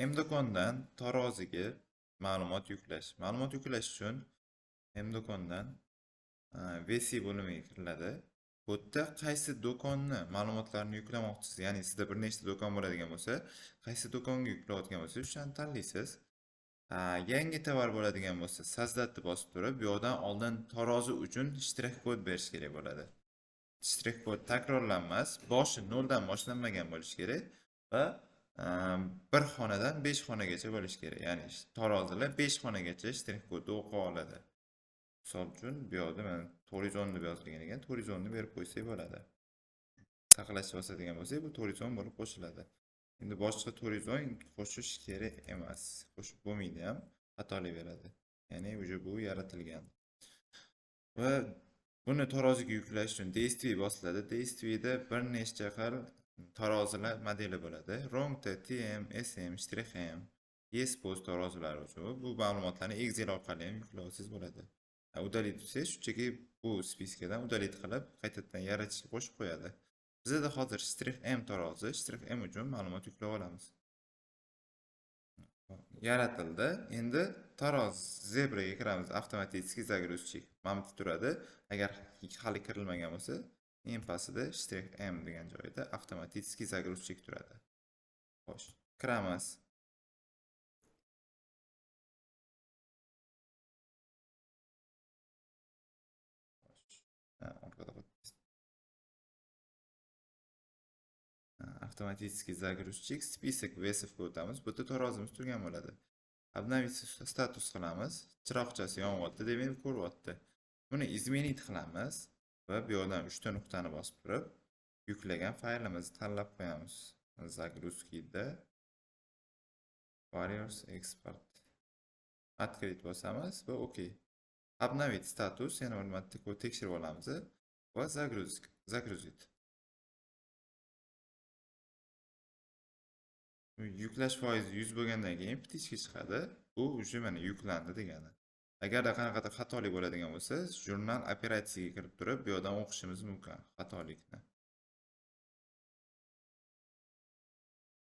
Mdo'kondan taroziga ma'lumot yuklash. Ma'lumot yuklash uchun Mdo'kondan VC bo'limiga kiriladi. Bu yerda qaysi do'konni ma'lumotlarini yuklamoqchisiz, ya'ni sizda bir nechta do'kon bo'ladigan bo'lsa, qaysi do'konga yuklayotgan bo'lsangiz, o'shani tanlaysiz. Yangi tovar bo'ladigan bo'lsa, sozdатni bosib turib, bu yoqdan oldin tarozi uchun shtrix kod berish kerak bo'ladi. Shtrix kod takrorlanmas, boshi noldan boshlanmagan bo'lishi kerak va bir xonadan 5 xonagacha bo'lishi kerak. Ya'ni tarozilar 5 xonagacha shtrix kodni o'qiy oladi. Misol uchun bu yoqda mana 410 deb yozilgan ekan, 410 ni berib qo'ysak bo'ladi. Saqlashni bosadigan bo'lsak, bu 410 bo'lib qo'shiladi. Endi boshqa 410 qo'shish kerak emas. Qo'shib bo'lmaydi ham, xatolik beradi. Ya'ni uje bu yaratilgan. Va buni taroziga yuklash uchun DSTV bosiladi. DSTVda bir nechta xil tarozilar modeli bo'ladi. ROMT, TM, SM, -M, YesPost tarozilari uchun bu ma'lumotlarni Excel orqali ham yuklovsiz bo'ladi. Udalit desangiz, shunchaki bu spiskadan udalit qilib, qaytadan yaratishga qo'shib qo'yadi. Bizda hozir -M tarozi, -M uchun ma'lumot yuklab olamiz. Yaratildi. Endi taroz zebraga kiramiz. Avtomatik zagruzchik mana bu turadi. Agar hali kirilmagan bo'lsa, eng pastida -M degan joyda avtomatik zagruzchik turadi. Xo'sh, kiramiz. Avtomatik zagruzchik spisak весовga o'tamiz. Bu yerda tarozimiz turgan bo'ladi. Обновить status qilamiz. Chiroqchasi yonyapti, demak ko'ryapti. Buni izmenit qilamiz va bu yerdan 3 ta nuqtani bosib turib, yuklagan faylimizni tanlab qo'yamiz. Zagruzkida Warriors Export. Открыть bosamiz va OK. Обновить status, yana bir marta tekshirib olamiz va загрузить. Yuklash foizi 100 bo'lgandan keyin ptichka chiqadi. Bu уже mana yuklandi degani. Agarda qanaqadir xatolik bo'ladigan bo'lsa, jurnal operatsiyaga kirib turib, bu yerdan o'qishimiz mumkin xatolikni.